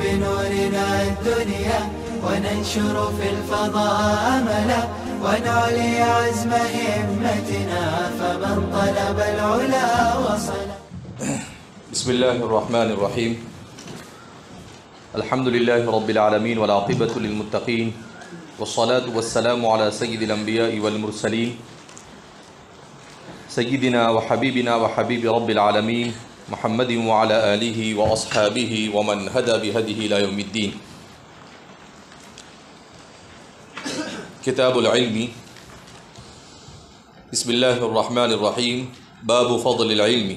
بنورنا الدنيا وننشر في الفضاء أملا ونعلي عزم همتنا فمن طلب العلا وصل. بسم الله الرحمن الرحيم. الحمد لله رب العالمين والعاقبة للمتقين والصلاة والسلام على سيد الأنبياء والمرسلين سيدنا وحبيبنا وحبيب رب العالمين محمد وعلى آله وأصحابه ومن هدى بهديه إلى يوم الدين. کتاب العلم. بسم اللہ الرحمن الرحیم. باب فضل العلم.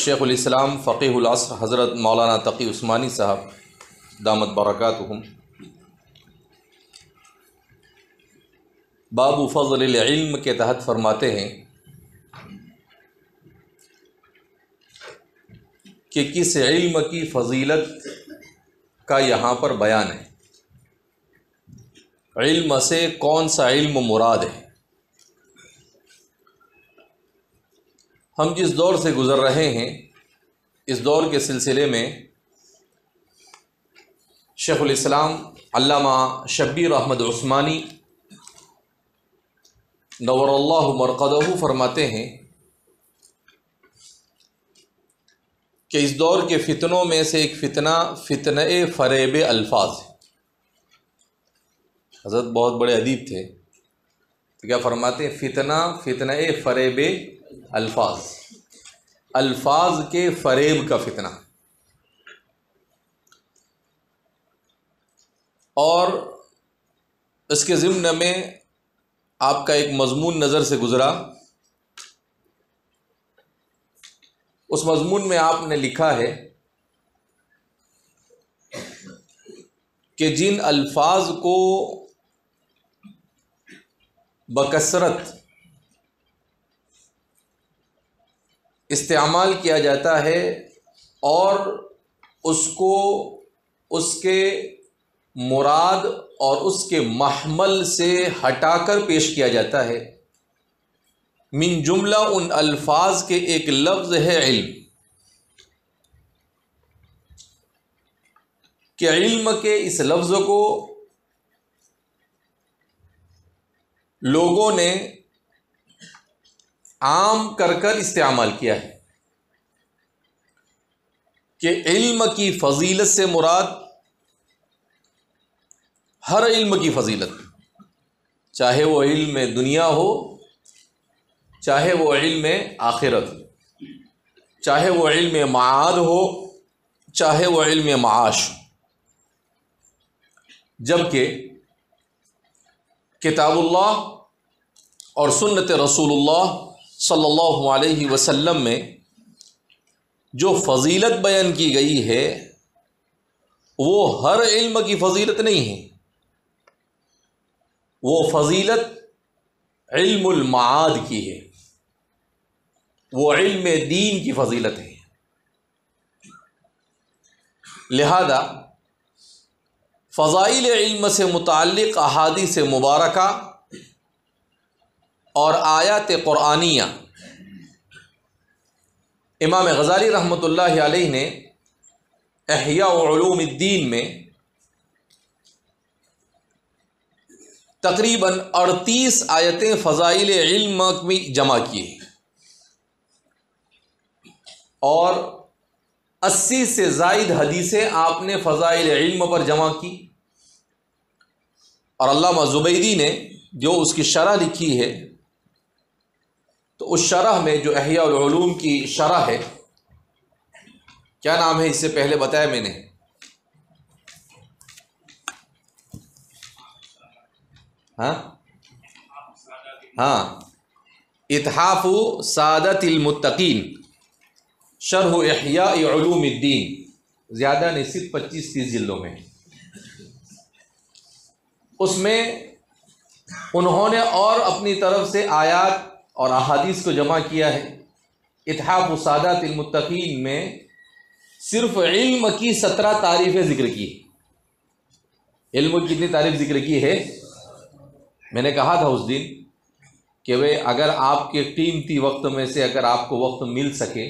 شیخ الاسلام فقیہ العصر حضرت مولانا تقی عثمانی صاحب دامت برکاتہم باب فضل العلم کے تحت فرماتے ہیں کہ کس علم کی فضیلت کا یہاں پر بیان ہے. علم سے کون سا علم مراد ہے؟ ہم جس دور سے گزر رہے ہیں اس دور کے سلسلے میں شیخ الاسلام علامہ شبیر احمد عثمانی نور اللہ مرقدہ فرماتے ہیں کہ اس دور کے فتنوں میں سے ایک فتنہ فریب الفاظ ہے. حضرت بہت بڑے ادیب تھے تو کیا فرماتے ہیں؟ فتنہ فریب الفاظ کے فریب کا فتنہ. اور اس کے ضمن میں آپ کا ایک مضمون نظر سے گزرا. اس مضمون میں آپ نے لکھا ہے کہ جن الفاظ کو بکثرت استعمال کیا جاتا ہے اور اس کو اس کے مراد اور اس کے محمل سے ہٹا کر پیش کیا جاتا ہے، من جملہ ان الفاظ کے ایک لفظ ہے علم. کہ علم کے اس لفظ کو لوگوں نے عام کر کر استعمال کیا ہے کہ علم کی فضیلت سے مراد ہر علم کی فضیلت، چاہے وہ علم دنیا ہو، چاہے وہ علم آخرت، چاہے وہ علم معاد ہو، چاہے وہ علم معاش. جبکہ کتاب اللہ اور سنت رسول اللہ صلی اللہ علیہ وسلم میں جو فضیلت بیان کی گئی ہے وہ ہر علم کی فضیلت نہیں ہے. وہ فضیلت علم المعاد کی ہے، وہ علم دین کی فضیلت ہے. لہذا فضائل علم سے متعلق احادیث مبارکہ اور آیات قرآنیہ امام غزالی رحمۃ اللہ علیہ نے احیاء علوم الدین میں تقریباً 38 آیتیں فضائل علم میں جمع کی اور 80 سے زائد حدیثیں آپ نے فضائل علم پر جمع کی. اور علامہ زبیدی نے جو اس کی شرح لکھی ہے تو اس شرح میں جو احیاء العلوم کی شرح ہے، کیا نام ہے؟ اس سے پہلے بتایا میں نے، ہاں اتحاف سعادت المتقین شرح احیاء علوم الدین، زیادہ نہیں، صرف 25-30 جلدوں میں. اس میں انہوں نے اور اپنی طرف سے آیات اور احادیث کو جمع کیا ہے. اتحاف سعادت المتقین میں صرف علم کی 17 تعریفیں ذکر کی. علم کی کتنی تعریف ذکر کی ہے؟ میں نے کہا تھا اس دن کہ اگر آپ کے قیمتی وقت میں سے اگر آپ کو وقت مل سکے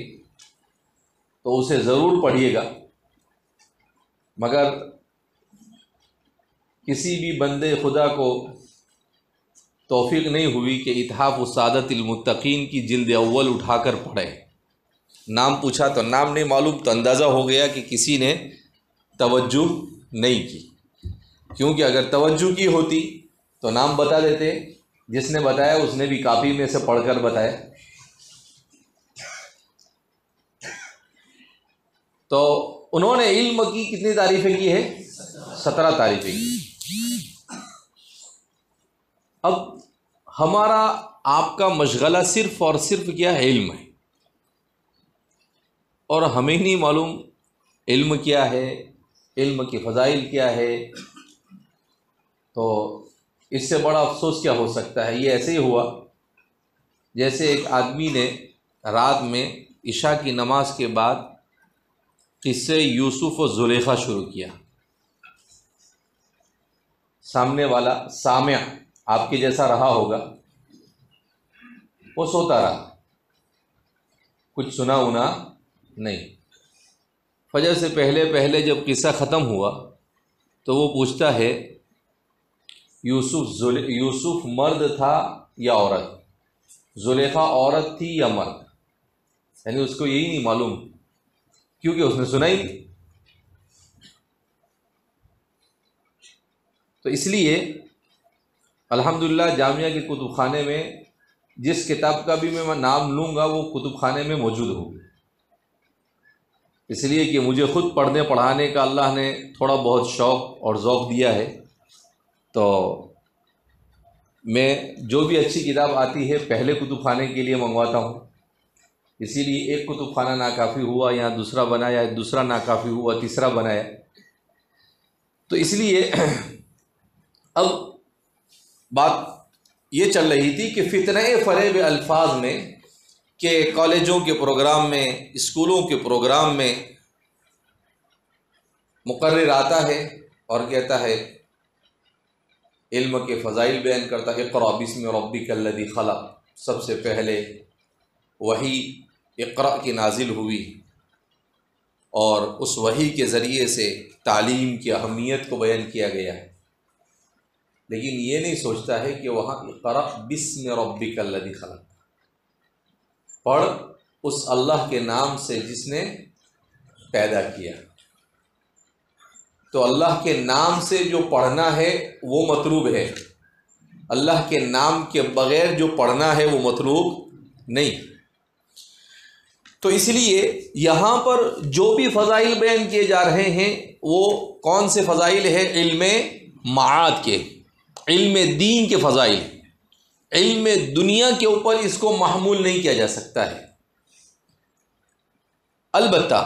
تو اسے ضرور پڑھیے گا، مگر کسی بھی بندے خدا کو توفیق نہیں ہوئی کہ اتحاف السادۃ المتقین کی جلد اول اٹھا کر پڑھے۔ نام پوچھا تو نام نہیں معلوم، تو اندازہ ہو گیا کہ کسی نے توجہ نہیں کی، کیونکہ اگر توجہ کی ہوتی تو نام بتا دیتے، جس نے بتایا اس نے بھی کاپی میں سے پڑھ کر بتایا۔ تو انہوں نے علم کی کتنی تعریفیں کی ہے؟ 17 تعریفیں کی۔ اب ہمارا آپ کا مشغلہ صرف اور صرف کیا ہے؟ علم ہے، اور ہمیں نہیں معلوم علم کیا ہے، علم کی فضائل کیا ہے۔ تو اس سے بڑا افسوس کیا ہو سکتا ہے؟ یہ ایسے ہی ہوا جیسے ایک آدمی نے رات میں عشاء کی نماز کے بعد قصے یوسف و زلیخا شروع کیا۔ سامنے والا سامع آپ کے جیسا رہا ہوگا، وہ سوتا رہا، کچھ سنا ہونا نہیں۔ فجر سے پہلے جب قصہ ختم ہوا تو وہ پوچھتا ہے یوسف مرد تھا یا عورت؟ زلیخا عورت تھی یا مرد؟ یعنی اس کو یہی نہیں معلوم، کیونکہ اس نے سنا ہی نہیں۔ تو اس لیے الحمدللہ جامعہ کے کتب خانے میں جس کتاب کا بھی میں نام لوں گا وہ کتب خانے میں موجود ہوگی، اس لیے کہ مجھے خود پڑھنے پڑھانے کا اللہ نے تھوڑا بہت شوق اور ذوق دیا ہے۔ تو میں جو بھی اچھی کتاب آتی ہے پہلے کتب خانے کے لیے منگواتا ہوں، اسی لیے ایک کتب خانہ ناکافی ہوا، یہاں دوسرا بنایا، دوسرا ناکافی ہوا، تیسرا بنایا۔ تو اس لیے اب بات یہ چل رہی تھی کہ فتنہ فریب الفاظ میں کہ کالجوں کے پروگرام میں، اسکولوں کے پروگرام میں مقرر آتا ہے اور کہتا ہے، علم کے فضائل بیان کرتا ہے، اقرأ بسم ربک الذی خلق، سب سے پہلے وحی اقرأ کی نازل ہوئی، اور اس وحی کے ذریعے سے تعلیم کی اہمیت کو بیان کیا گیا ہے، لیکن یہ نہیں سوچتا ہے کہ وہاں اقرأ بسم ربک الذی خلق، پڑھ اس اللہ کے نام سے جس نے پیدا کیا۔ تو اللہ کے نام سے جو پڑھنا ہے وہ مطلوب ہے، اللہ کے نام کے بغیر جو پڑھنا ہے وہ مطلوب نہیں۔ تو اس لیے یہاں پر جو بھی فضائل بیان کیے جا رہے ہیں وہ کون سے فضائل ہیں؟ علم معاد کے، علم دین کے فضائل۔ علم دنیا کے اوپر اس کو محمول نہیں کیا جا سکتا ہے۔ البتہ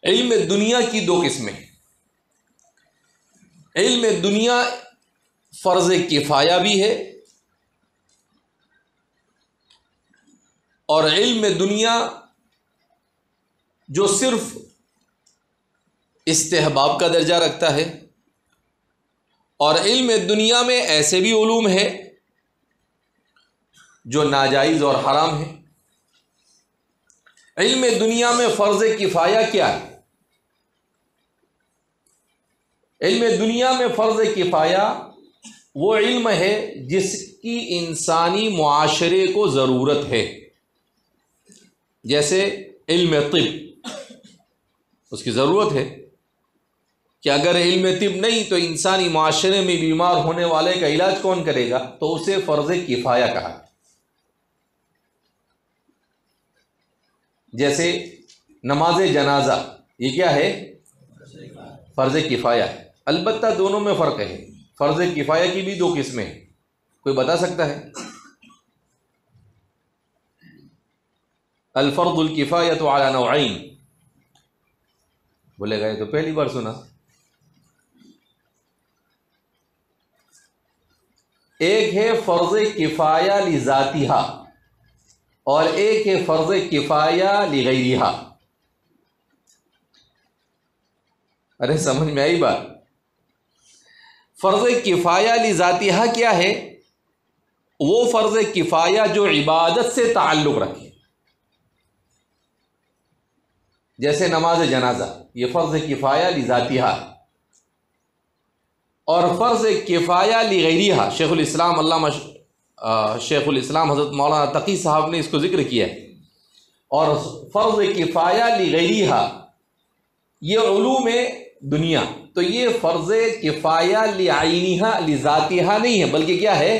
علم دنیا کی دو قسمیں، علم دنیا فرض کفایہ بھی ہے، اور علم دنیا جو صرف استحباب کا درجہ رکھتا ہے، اور علم دنیا میں ایسے بھی علوم ہے جو ناجائز اور حرام ہے۔ علم دنیا میں فرض کفایہ کیا ہے؟ علم دنیا میں فرض کفایہ وہ علم ہے جس کی انسانی معاشرے کو ضرورت ہے، جیسے علم طب، اس کی ضرورت ہے کہ اگر علم طب نہیں تو انسانی معاشرے میں بیمار ہونے والے کا علاج کون کرے گا؟ تو اسے فرض کفایہ کہا۔ جیسے نماز جنازہ، یہ کیا ہے؟ فرض کفایہ ہے۔ البتہ دونوں میں فرق ہے، فرض کفایہ کی بھی دو قسمیں ہیں، کوئی بتا سکتا ہے؟ الفرض الکفایۃ علی نوعین، بولے گئے تو پہلی بار سنا۔ ایک ہے فرض کفایہ لذاتہا اور ایک ہے فرض کفایہ لغیرہا۔ ارے سمجھ میں آئی بات؟ فرض کفایہ لذاتہا کیا ہے؟ وہ فرض کفایہ جو عبادت سے تعلق رکھے، جیسے نماز جنازہ، یہ فرض کفایہ لذاتہا اور فرض کفایہ لغیرہا۔ شیخ الاسلام حضرت مولانا تقی صاحب نے اس کو ذکر کیا ہے۔ اور فرض کفایہ لغیرہا یہ علوم دنیا، تو یہ فرض کفایہ لعینہا لذاتہا نہیں ہے، بلکہ کیا ہے؟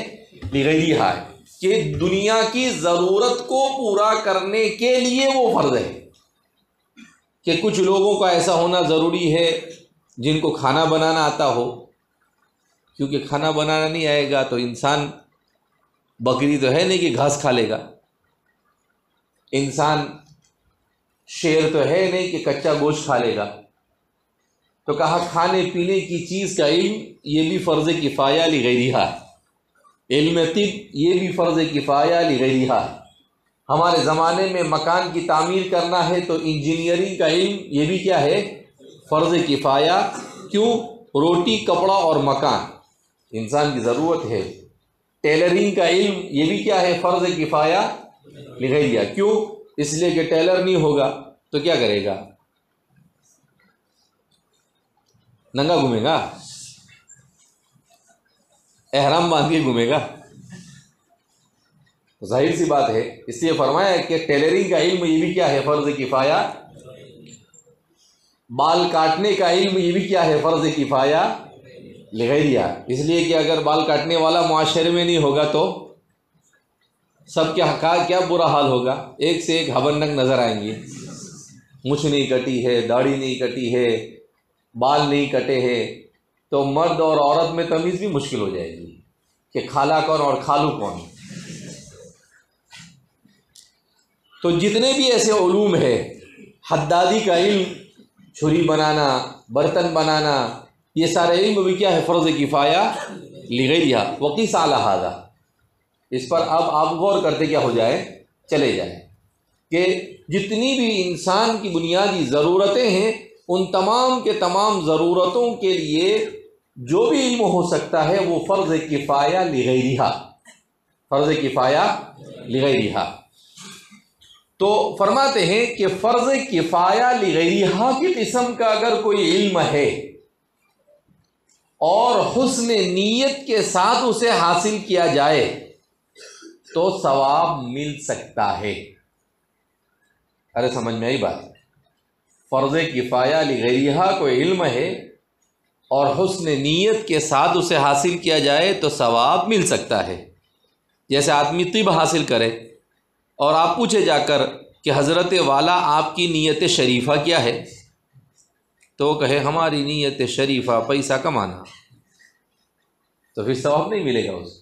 لغیرہا ہے، کہ دنیا کی ضرورت کو پورا کرنے کے لیے وہ فرض ہے۔ کہ کچھ لوگوں کا ایسا ہونا ضروری ہے جن کو کھانا بنانا آتا ہو، کیونکہ کھانا بنانا نہیں آئے گا تو انسان، بکری تو ہے نہیں کہ گھاس کھا لے گا، انسان شیر تو ہے نہیں کہ کچا گوشت کھا لے گا، تو کہا کھانے پینے کی چیز کا علم یہ بھی فرض کفایہ لغیرہا ہے، علم طب یہ بھی فرض کفایہ لغیرہا ہے۔ ہمارے زمانے میں مکان کی تعمیر کرنا ہے تو انجینئرنگ کا علم یہ بھی کیا ہے؟ فرض کفایہ۔ کیوں؟ روٹی، کپڑا اور مکان انسان کی ضرورت ہے۔ ٹیلرنگ کا علم یہ بھی کیا ہے؟ فرض کفایہ لغیرہا۔ کیوں؟ اس لیے کہ ٹیلر نہیں ہوگا تو کیا کرے گا؟ ننگا گھومے گا، احرام باندھ کے گھومے گا، ظاہر سی بات ہے۔ اس لیے فرمایا کہ ٹیلرنگ کا علم یہ بھی کیا ہے؟ فرض کفایہ۔ بال کاٹنے کا علم یہ بھی کیا ہے؟ فرض کفایہ لغیرہا۔ اس لیے کہ اگر بال کاٹنے والا معاشرے میں نہیں ہوگا تو سب کیا برا حال ہوگا، ایک سے ایک ہبنگ نظر آئیں گے۔ مچھ نہیں کٹی ہے، داڑھی نہیں کٹی ہے، بال نہیں کٹے ہیں، تو مرد اور عورت میں تمیز بھی مشکل ہو جائے گی کہ کھالا کون اور کھالو کون۔ تو جتنے بھی ایسے علوم ہے، حدادی کا علم، چھری بنانا، برتن بنانا، یہ سارے علم بھی کیا ہے؟ فرض کفایہ لغیرہا۔ وقیس علی ھذا، اس پر اب آپ غور کرتے کیا ہو جائے چلے جائیں کہ جتنی بھی انسان کی بنیادی ضرورتیں ہیں، ان تمام کے تمام ضرورتوں کے لیے جو بھی علم ہو سکتا ہے وہ فرض کفایہ لغیرہا، فرض کفایہ لغیرہا۔ تو فرماتے ہیں کہ فرض کفایہ لغیرہا کی قسم کا اگر کوئی علم ہے اور حسن نیت کے ساتھ اسے حاصل کیا جائے تو ثواب مل سکتا ہے۔ ارے سمجھ میں آئی بات؟ فرض کفایہ لغیرہا کوئی علم ہے اور حسن نیت کے ساتھ اسے حاصل کیا جائے تو ثواب مل سکتا ہے۔ جیسے آدمی طب حاصل کرے اور آپ پوچھے جا کر کہ حضرت والا آپ کی نیت شریفہ کیا ہے، تو وہ کہے ہماری نیت شریفہ پیسہ کمانا، تو پھر ثواب نہیں ملے گا اس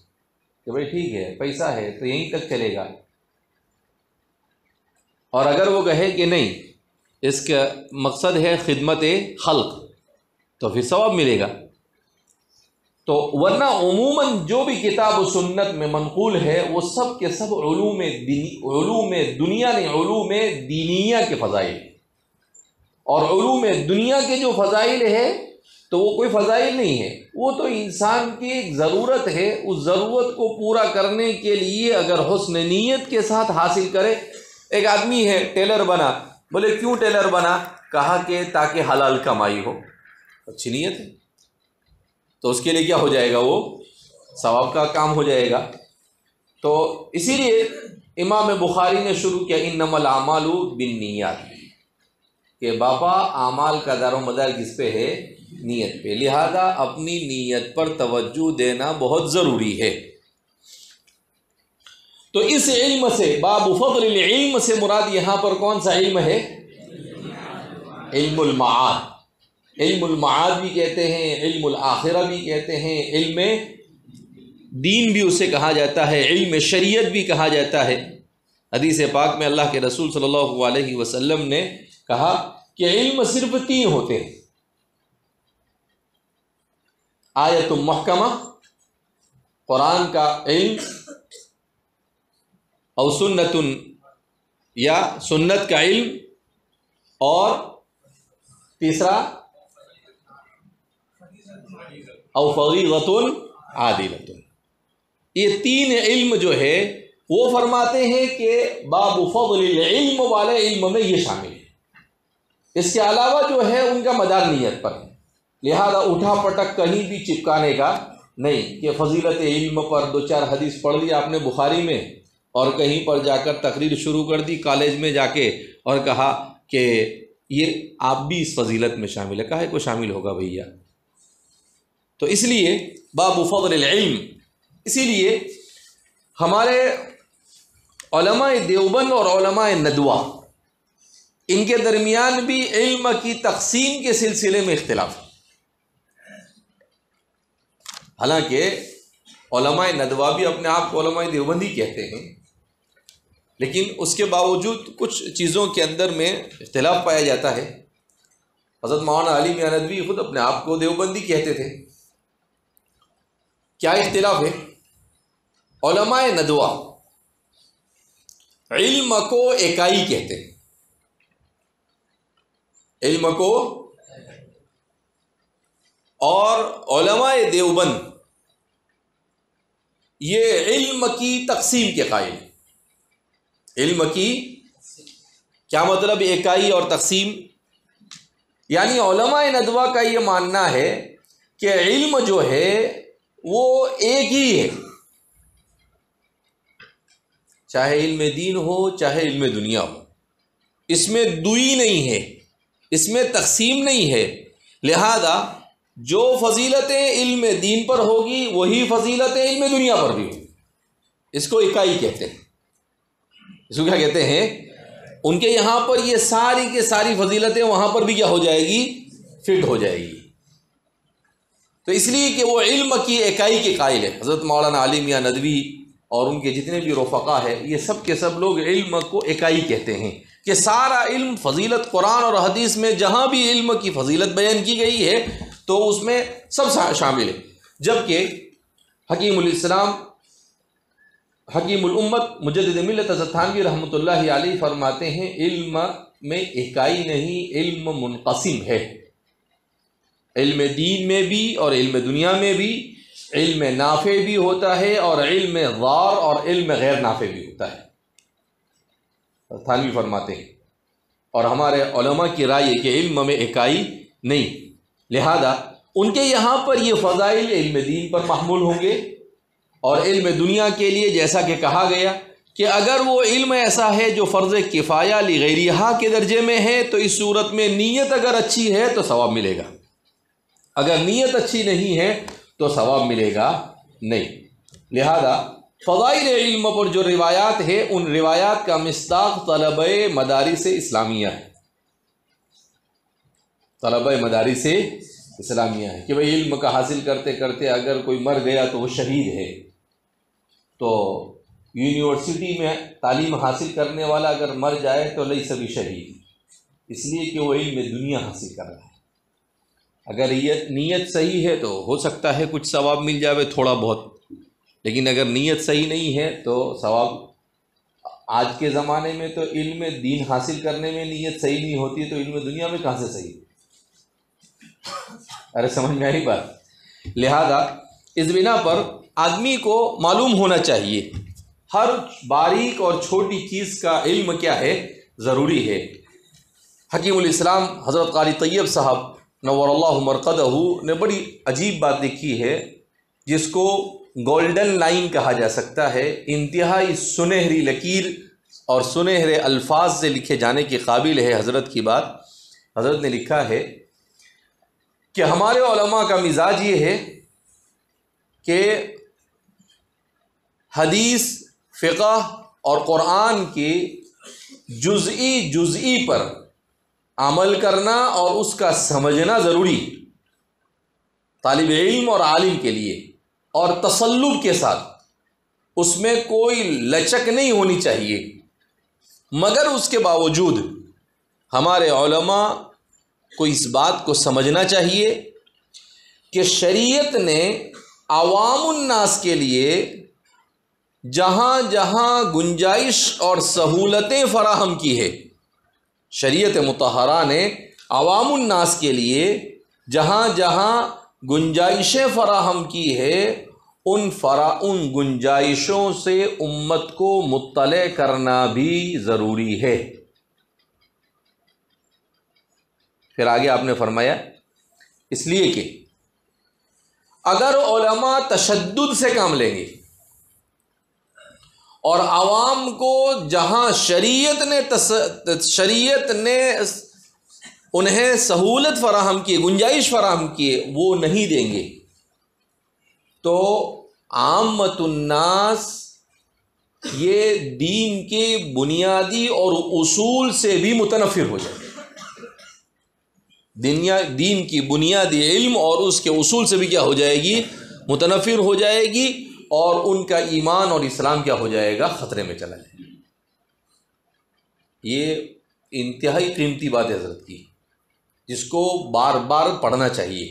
کہ بھائی ٹھیک ہے پیسہ ہے تو یہیں تک چلے گا۔ اور اگر وہ کہے کہ نہیں اس کا مقصد ہے خدمت خلق، تو پھر ثواب ملے گا۔ تو ورنہ عموماً جو بھی کتاب و سنت میں منقول ہے وہ سب کے سب علوم دنیا نے علوم دینیہ کے فضائل، اور علوم دنیا کے جو فضائل ہے تو وہ کوئی فضائل نہیں ہے، وہ تو انسان کی ایک ضرورت ہے۔ اس ضرورت کو پورا کرنے کے لیے اگر حسن نیت کے ساتھ حاصل کرے، ایک آدمی ہے ٹیلر بنا، بولے کیوں ٹیلر بنا؟ کہا کہ تاکہ حلال کمائی ہو، اچھی نیت ہے، تو اس کے لیے کیا ہو جائے گا؟ وہ ثواب کا کام ہو جائے گا۔ تو اسی لیے امام بخاری نے شروع کیا انما الاعمال بالنیات، کہ باپا اعمال کا دار و مدار کس پہ ہے؟ نیت پہ، لہذا اپنی نیت پر توجہ دینا بہت ضروری ہے۔ تو اس علم سے، باب فضل العلم سے مراد یہاں پر کون سا علم ہے؟ علم المعاد۔ علم المعاد بھی کہتے ہیں، علم الآخرہ بھی کہتے ہیں، علم دین بھی اسے کہا جاتا ہے، علم شریعت بھی کہا جاتا ہے۔ حدیث پاک میں اللہ کے رسول صلی اللہ علیہ وسلم نے کہا کہ علم صرف 3 ہوتے ہیں: آیت محکمہ، قرآن کا علم، او سنت یا سنت کا علم، اور تیسرا او فریضۃ عادلۃ۔ یہ 3 علم جو ہے وہ فرماتے ہیں کہ باب فضل العلم والے علم میں یہ شامل ہے۔ اس کے علاوہ جو ہے ان کا مدار نیت پر ہے، لہذا اٹھا پٹک کہیں بھی چپکانے کا نہیں کہ فضیلت علم پر 2-4 حدیث پڑھ لی آپ نے بخاری میں اور کہیں پر جا کر تقریر شروع کر دی کالج میں جا کے اور کہا کہ یہ آپ بھی اس فضیلت میں شامل ہے، کاہے کو شامل ہوگا بھیا؟ تو اس لیے باب فضل العلم، اسی لیے ہمارے علماء دیوبند اور علماء ندوہ ان کے درمیان بھی علم کی تقسیم کے سلسلے میں اختلاف ہے۔ حالانکہ علماء ندوہ بھی اپنے آپ کو علماء دیوبندی کہتے ہیں، لیکن اس کے باوجود کچھ چیزوں کے اندر میں اختلاف پایا جاتا ہے۔ حضرت مولانا علی میاں ندوی خود اپنے آپ کو دیوبندی کہتے تھے۔ کیا اختلاف ہے؟ علماء ندوہ علم کو اکائی کہتے ہیں، علم کو، اور علماء دیوبند یہ علم کی تقسیم کے قائل ہیں۔ علم کی کیا مطلب اکائی اور تقسیم؟ یعنی علماء ندوہ کا یہ ماننا ہے کہ علم جو ہے وہ ایک ہی ہے، چاہے علم دین ہو چاہے علم دنیا ہو، اس میں دوئی نہیں ہے، اس میں تقسیم نہیں ہے، لہذا جو فضیلتیں علم دین پر ہوگی وہی فضیلتیں علم دنیا پر بھی ہوگی۔ اس کو اکائی کہتے ہیں۔ اس کو کیا کہتے ہیں؟ ان کے یہاں پر یہ ساری کے ساری فضیلتیں وہاں پر بھی کیا ہو جائے گی؟ فٹ ہو جائے گی۔ تو اس لیے کہ وہ علم کی اکائی کے قائل ہے۔ حضرت مولانا علی میاں ندوی اور ان کے جتنے بھی رفقا ہے یہ سب کے سب لوگ علم کو اکائی کہتے ہیں کہ سارا علم فضیلت قرآن اور حدیث میں جہاں بھی علم کی فضیلت بیان کی گئی ہے تو اس میں سب شامل ہے۔ جبکہ حکیم الاسلام حکیم الامت مجدد ملت حضرت تھانوی رحمۃ اللہ علیہ فرماتے ہیں علم میں اکائی نہیں، علم منقسم ہے۔ علم دین میں بھی اور علم دنیا میں بھی علم نافع بھی ہوتا ہے اور علم ضار اور علم غیر نافع بھی ہوتا ہے، تھانوی فرماتے ہیں۔ اور ہمارے علماء کی رائے ہے کہ علم میں اکائی نہیں، لہذا ان کے یہاں پر یہ فضائل علم دین پر محمول ہوں گے، اور علم دنیا کے لیے جیسا کہ کہا گیا کہ اگر وہ علم ایسا ہے جو فرض کفایہ لغیرہا کے درجے میں ہے تو اس صورت میں نیت اگر اچھی ہے تو ثواب ملے گا، اگر نیت اچھی نہیں ہے تو ثواب ملے گا نہیں۔ لہذا فضائل علم پر جو روایات ہے ان روایات کا مصداق طلبہ مدارس اسلامیہ ہے، طلبہ مدارس اسلامیہ ہے کہ بھئی علم کا حاصل کرتے کرتے اگر کوئی مر گیا تو وہ شہید ہے۔ تو یونیورسٹی میں تعلیم حاصل کرنے والا اگر مر جائے تو لیس بشہید، اس لیے کہ وہ علم دنیا حاصل کر رہا ہے۔ اگر یہ نیت صحیح ہے تو ہو سکتا ہے کچھ ثواب مل جائے تھوڑا بہت، لیکن اگر نیت صحیح نہیں ہے تو ثواب، آج کے زمانے میں تو علم دین حاصل کرنے میں نیت صحیح نہیں ہوتی تو علم دنیا میں کہاں سے صحیح؟ ارے سمجھ میں آئی بات؟ لہذا اس بنا پر آدمی کو معلوم ہونا چاہیے ہر باریک اور چھوٹی چیز کا علم کیا ہے، ضروری ہے۔ حکیم الاسلام حضرت قاری طیب صاحب نور اللہ مرقدہ نے بڑی عجیب بات لکھی ہے جس کو گولڈن لائن کہا جا سکتا ہے، انتہائی سنہری لکیر اور سنہرے الفاظ سے لکھے جانے کے قابل ہے حضرت کی بات۔ حضرت نے لکھا ہے کہ ہمارے علماء کا مزاج یہ ہے کہ حدیث، فقہ اور قرآن کی جزئی پر عمل کرنا اور اس کا سمجھنا ضروری طالب علم اور عالم کے لیے، اور تسلب کے ساتھ، اس میں کوئی لچک نہیں ہونی چاہیے۔ مگر اس کے باوجود ہمارے علماء کو اس بات کو سمجھنا چاہیے کہ شریعت نے عوام الناس کے لیے جہاں جہاں گنجائش اور سہولتیں فراہم کی ہے، شریعت مطہرہ نے عوام الناس کے لیے جہاں جہاں گنجائشیں فراہم کی ہے ان گنجائشوں سے امت کو مطلع کرنا بھی ضروری ہے۔ پھر آگے آپ نے فرمایا اس لیے کہ اگر علماء تشدد سے کام لیں گے اور عوام کو جہاں شریعت نے انہیں سہولت فراہم کی، گنجائش فراہم کی وہ نہیں دیں گے، تو عامۃ الناس یہ دین کے بنیادی اور اصول سے بھی متنفر ہو جائے گے۔ دین کی بنیادی علم اور اس کے اصول سے بھی کیا ہو جائے گی؟ متنفر ہو جائے گی، اور ان کا ایمان اور اسلام کیا ہو جائے گا؟ خطرے میں چلا جائے گا۔ یہ انتہائی قیمتی بات ہے حضرت کی، جس کو بار بار پڑھنا چاہیے۔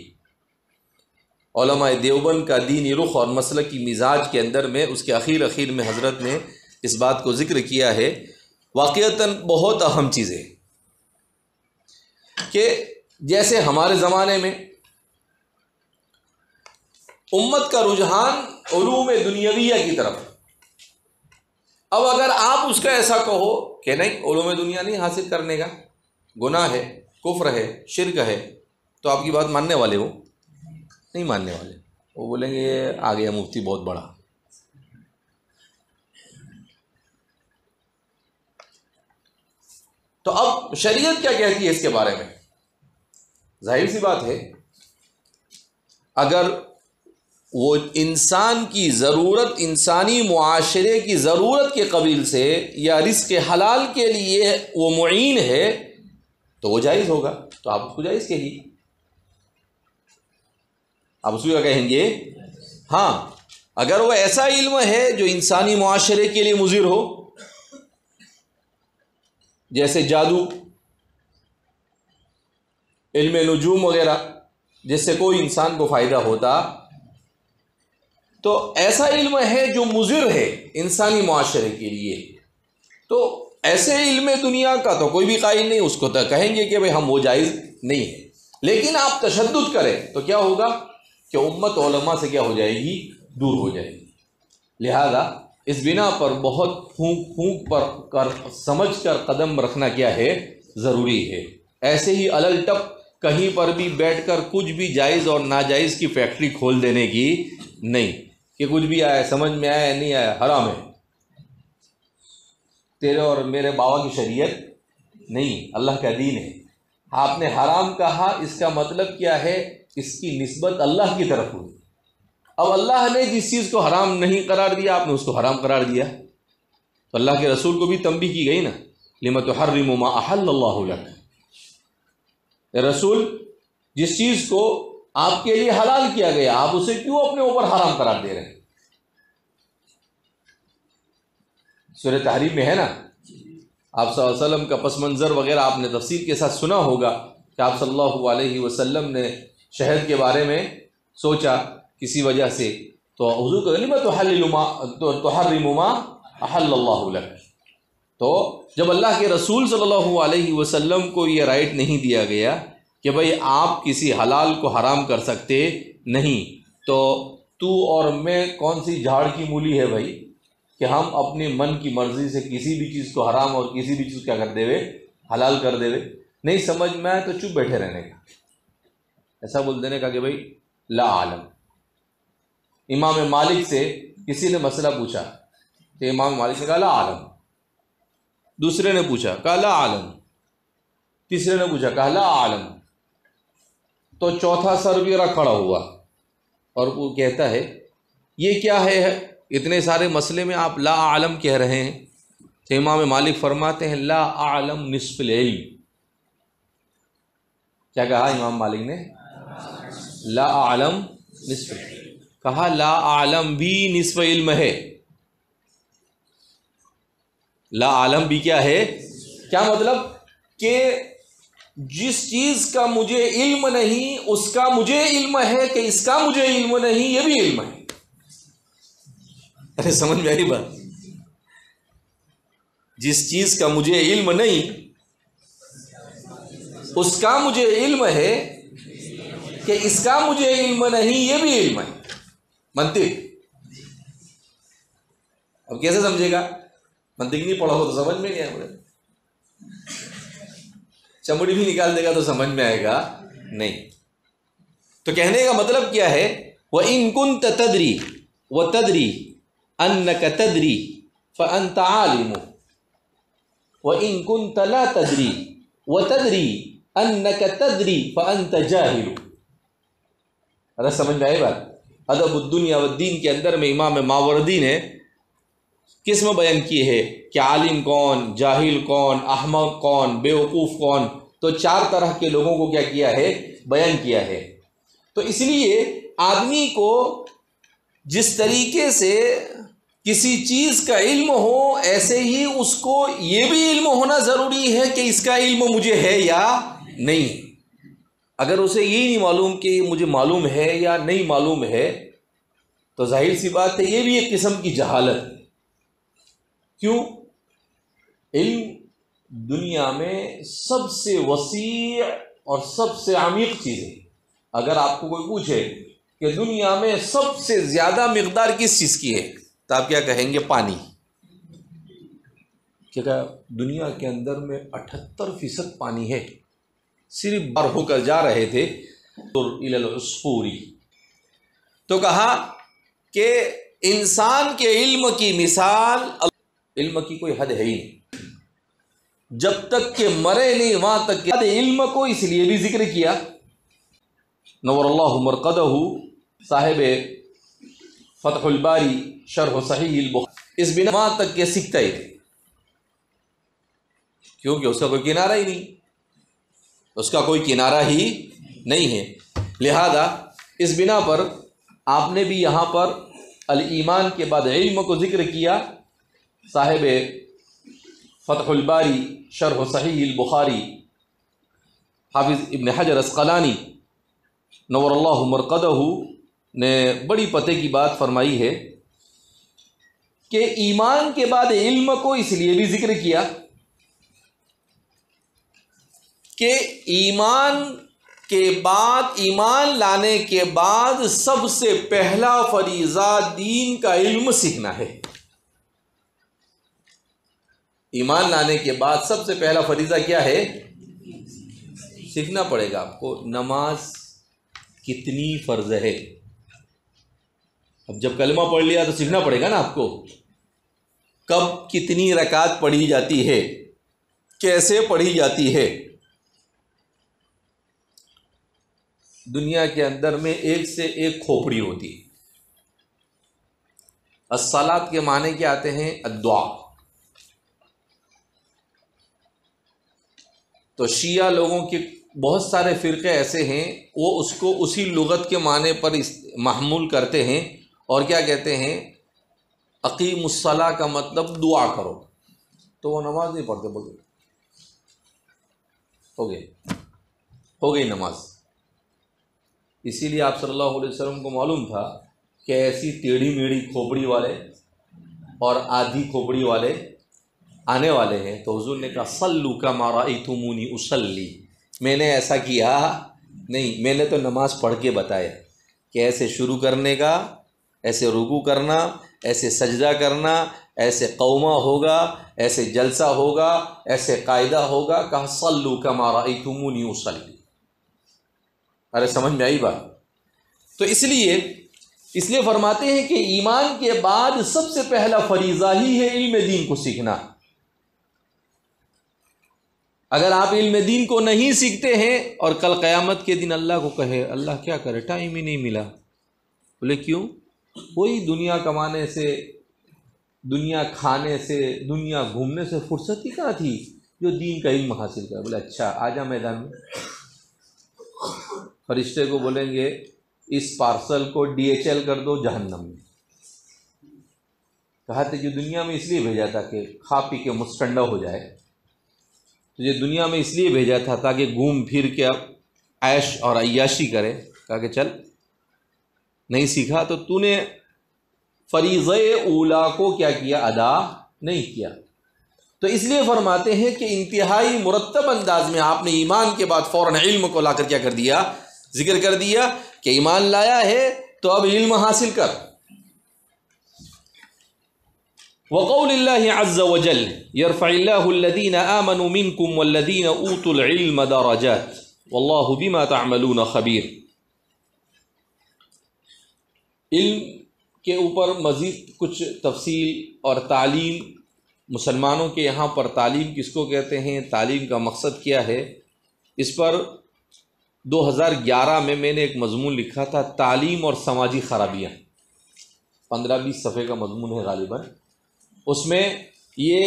علماء دیوبند کا دینی رخ اور مسلک کی مزاج کے اندر میں اس کے اخیر میں حضرت نے اس بات کو ذکر کیا ہے، واقعتاً بہت اہم چیز ہے کہ جیسے ہمارے زمانے میں امت کا رجحان علوم دنیاویہ کی طرف، اب اگر آپ اس کا ایسا کہو کہ نہیں علوم دنیا نہیں حاصل کرنے کا، گناہ ہے، کفر ہے، شرک ہے، تو آپ کی بات ماننے والے ہو؟ نہیں ماننے والے، وہ بولیں گے یہ آ گیا مفتی بہت بڑا۔ تو اب شریعت کیا کہتی ہے اس کے بارے میں؟ ظاہر سی بات ہے، اگر وہ انسان کی ضرورت، انسانی معاشرے کی ضرورت کے قبیل سے یا رزق حلال کے لیے وہ معین ہے تو وہ جائز ہوگا، تو آپ اس کو جائز کہیے، آپ اس کو کیا کہیں گے؟ ہاں، اگر وہ ایسا علم ہے جو انسانی معاشرے کے لیے مضر ہو، جیسے جادو، علم نجوم وغیرہ، جس سے کوئی انسان کو فائدہ ہوتا، تو ایسا علم ہے جو مضر ہے انسانی معاشرے کے لیے، تو ایسے علم دنیا کا تو کوئی بھی قائل نہیں، اس کو تو کہیں گے کہ بھئی ہم وہ جائز نہیں ہے۔ لیکن آپ تشدد کریں تو کیا ہوگا کہ امت علماء سے کیا ہو جائے گی؟ دور ہو جائے گی۔ لہذا اس بنا پر بہت پھونک پر سمجھ کر قدم رکھنا کیا ہے؟ ضروری ہے۔ ایسے ہی الل ٹپ کہیں پر بھی بیٹھ کر کچھ بھی جائز اور ناجائز کی فیکٹری کھول دینے کی نہیں، کہ کچھ بھی آیا سمجھ میں آیا نہیں آیا حرام ہے، تیرے اور میرے بابا کی شریعت نہیں، اللہ کا دین ہے۔ آپ نے حرام کہا، اس کا مطلب کیا ہے؟ اس کی نسبت اللہ کی طرف ہوئی۔ اب اللہ نے جس چیز کو حرام نہیں قرار دیا، آپ نے اس کو حرام قرار دیا، تو اللہ کے رسول کو بھی تنبیہ کی گئی نا، لِمَ تُحَرِّمُ مَا أَحَلَّ اللَّهُ لَكَ۔ رسول جس چیز کو آپ کے لیے حلال کیا گیا، آپ اسے کیوں اپنے اوپر حرام قرار دے رہے ہیں؟ سورہ تحریم میں ہے نا، آپ صلی اللہ علیہ وسلم کا پس منظر وغیرہ آپ نے تفصیل کے ساتھ سنا ہوگا کہ آپ صلی اللہ علیہ وسلم نے شہد کے بارے میں سوچا کسی وجہ سے، تو حضور کو لِمَ تُحَرِّمُ مَا أَحَلَّ اللَّهُ لَكَ۔ تو جب اللہ کے رسول صلی اللہ علیہ وسلم کو یہ رائٹ نہیں دیا گیا کہ بھئی آپ کسی حلال کو حرام کر سکتے نہیں، تو تو اور میں کون سی جھاڑ کی مولی ہے بھائی کہ ہم اپنے من کی مرضی سے کسی بھی چیز کو حرام اور کسی بھی چیز کیا کر دے وے؟ حلال کر دے وے۔ نہیں سمجھ میں آئے تو چپ بیٹھے رہنے کا، ایسا بول دینے کا کہ بھئی لا عالم۔ امام مالک سے کسی نے مسئلہ پوچھا کہ امام مالک نے کہا لا عالم، دوسرے نے پوچھا کہا لا عالم، تیسرے نے پوچھا کہا لا عالم، تو چوتھا سربیرہ کھڑا ہوا اور وہ کہتا ہے یہ کیا ہے؟ اتنے سارے مسئلے میں آپ لا عالم کہہ رہے ہیں؟ تو امام مالک فرماتے ہیں لا اعلم نصف العلم۔ کیا کہا امام مالک نے؟ لا اعلم نصف العلم، کہا لا اعلم بھی نصف علم ہے۔ لا عالم بھی کیا ہے؟ کیا مطلب؟ کہ جس چیز کا مجھے علم نہیں اس کا مجھے علم ہے، کہ اس کا مجھے علم نہیں یہ بھی علم ہے۔ ارے سمجھ میں آئی بات؟ جس چیز کا مجھے علم نہیں اس کا مجھے علم ہے، کہ اس کا مجھے علم نہیں یہ بھی علم ہے۔ منطق اب کیسے سمجھے گا؟ منطق نہیں پڑھا ہو تو سمجھ میں نہیں آئے۔ چمڑی بھی نکال دے گا تو سمجھ میں آئے گا نہیں. تو کہنے کا مطلب کیا ہے؟ وَإِن كُنْتَ تَدْرِي وَتَدْرِي أَنَّكَ تَدْرِي فَأَنْتَ عَالِمُ وَإِن كُنْتَ لَا تَدْرِي وَتَدْرِي أَنَّكَ تَدْرِي فَأَنْتَ جَاهِلُ. اگر سمجھ میں آئے بات. ادب الدنیا والدین کے اندر میں امام ماوردی نے قسم بیان کی ہے کہ عالم کون، جاہل کون، احمق کون، بیوقوف کون. تو 4 طرح کے لوگوں کو کیا کیا ہے؟ بیان کیا ہے. تو اس لیے آدمی کو جس طریقے سے کسی چیز کا علم ہو، ایسے ہی اس کو یہ بھی علم ہونا ضروری ہے کہ اس کا علم مجھے ہے یا نہیں. اگر اسے یہی نہیں معلوم کہ مجھے معلوم ہے یا نہیں معلوم ہے تو ظاہر سی بات ہے یہ بھی ایک قسم کی جہالت. کیوں؟ علم دنیا میں سب سے وسیع اور سب سے عمیق چیز ہے. اگر آپ کو کوئی پوچھے کہ دنیا میں سب سے زیادہ مقدار کس چیز کی ہے تو آپ کیا کہیں گے؟ پانی. کیا دنیا کے اندر میں 78% پانی ہے. صرف بار ہو کر جا رہے تھے العصفوری تو کہا کہ انسان کے علم کی مثال، علم کی کوئی حد ہے ہی نہیں. جب تک کہ مرے نہیں وہاں تک کہ علم کو اس لیے بھی ذکر کیا. نور اللہ مرقدہ صاحب فتح الباری شرح صحیح البخاری اس بنا وہاں تک کہ سیکھتا ہی تھے، کیونکہ اس کا کوئی کنارہ ہی نہیں، اس کا کوئی کنارہ ہی نہیں ہے. لہذا اس بنا پر آپ نے بھی یہاں پر الایمان کے بعد علم کو ذکر کیا. صاحب فتح الباری شرح صحیح البخاری حافظ ابن حجر اسقلانی نور اللہ مرقدہ نے بڑی پتے کی بات فرمائی ہے کہ ایمان کے بعد علم کو اس لیے بھی ذکر کیا کہ ایمان کے بعد، ایمان لانے کے بعد سب سے پہلا فریضہ دین کا علم سیکھنا ہے. ایمان لانے کے بعد سب سے پہلا فریضہ کیا ہے؟ سیکھنا پڑے گا آپ کو. نماز کتنی فرض ہے؟ اب جب کلمہ پڑھ لیا تو سیکھنا پڑے گا نا آپ کو. کب کتنی رکعت پڑھی جاتی ہے، کیسے پڑھی جاتی ہے. دنیا کے اندر میں ایک سے ایک کھوپڑی ہوتی ہے. الصلاۃ کے معنی کیا آتے ہیں؟ الدعا. تو شیعہ لوگوں کے بہت سارے فرقے ایسے ہیں وہ اس کو اسی لغت کے معنی پر محمول کرتے ہیں اور کیا کہتے ہیں؟ اقیم الصلاۃ کا مطلب دعا کرو. تو وہ نماز نہیں پڑھتے، بولتے ہو گئی نماز. اسی لیے آپ صلی اللہ علیہ وسلم کو معلوم تھا کہ ایسی ٹیڑھی میڑھی کھوپڑی والے اور آدھی کھوپڑی والے آنے والے ہیں. تو حضور نے کہا صلوا کما رأیتمونی اصلی. میں نے ایسا کیا نہیں، میں نے تو نماز پڑھ کے بتایا کہ ایسے شروع کرنے کا، ایسے رکوع کرنا، ایسے سجدہ کرنا، ایسے قومہ ہوگا، ایسے جلسہ ہوگا، ایسے قاعدہ ہوگا. کہا صلوا کما رأیتمونی اصلی. ارے سمجھ میں آئی بات؟ تو اس لیے فرماتے ہیں کہ ایمان کے بعد سب سے پہلا فریضہ ہی ہے علم دین کو سیکھنا. اگر آپ علم دین کو نہیں سیکھتے ہیں اور کل قیامت کے دن اللہ کو کہے اللہ کیا کرے ٹائم ہی نہیں ملا، بولے کیوں؟ وہی دنیا کمانے سے، دنیا کھانے سے، دنیا گھومنے سے فرصت ہی کہاں تھی جو دین کا علم حاصل کرے. بولے اچھا آ جا میدان میں. فرشتے کو بولیں گے اس پارسل کو DHL کر دو جہنم میں. کہا تجھے دنیا میں اس لیے بھیجا تھا کہ کھا پی کے مستنڈا ہو جائے، تجھے دنیا میں اس لیے بھیجا تھا تاکہ گھوم پھر کے عیش اور عیاشی کرے. کہا کہ چل نہیں سیکھا تو تو نے فریضہ اولا کو کیا کیا؟ ادا نہیں کیا. تو اس لیے فرماتے ہیں کہ انتہائی مرتب انداز میں آپ نے ایمان کے بعد فوراً علم کو لا کر کیا کر دیا؟ ذکر کر دیا کہ ایمان لایا ہے تو اب علم حاصل کر. وقول اللہ عز وجل یرفع اللہ الذین آمنوا منکم والذین اوتوا العلم درجات واللہ بما تعملون خبیر۔ علم کے اوپر مزید کچھ تفصیل اور تعلیم، مسلمانوں کے یہاں پر تعلیم کس کو کہتے ہیں، تعلیم کا مقصد کیا ہے، اس پر 2011 میں نے ایک مضمون لکھا تھا، تعلیم اور سماجی خرابیاں، 15-20 صفحے کا مضمون ہے غالباً۔ اس میں یہ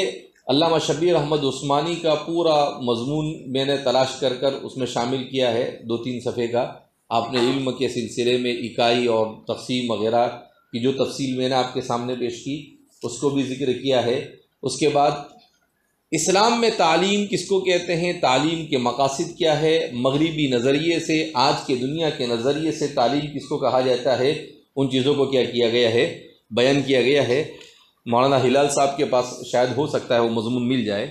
علامہ شبیر احمد عثمانی کا پورا مضمون میں نے تلاش کر اس میں شامل کیا ہے، 2-3 صفحے کا۔ آپ نے علم کے سلسلے میں اکائی اور تقسیم وغیرہ کی جو تفصیل میں نے آپ کے سامنے پیش کی، اس کو بھی ذکر کیا ہے۔ اس کے بعد اسلام میں تعلیم کس کو کہتے ہیں، تعلیم کے مقاصد کیا ہے، مغربی نظریے سے، آج کے دنیا کے نظریے سے تعلیم کس کو کہا جاتا ہے، ان چیزوں کو کیا کیا گیا ہے، بیان کیا گیا ہے۔ مولانا ہلال صاحب کے پاس شاید ہو سکتا ہے وہ مضمون مل جائے۔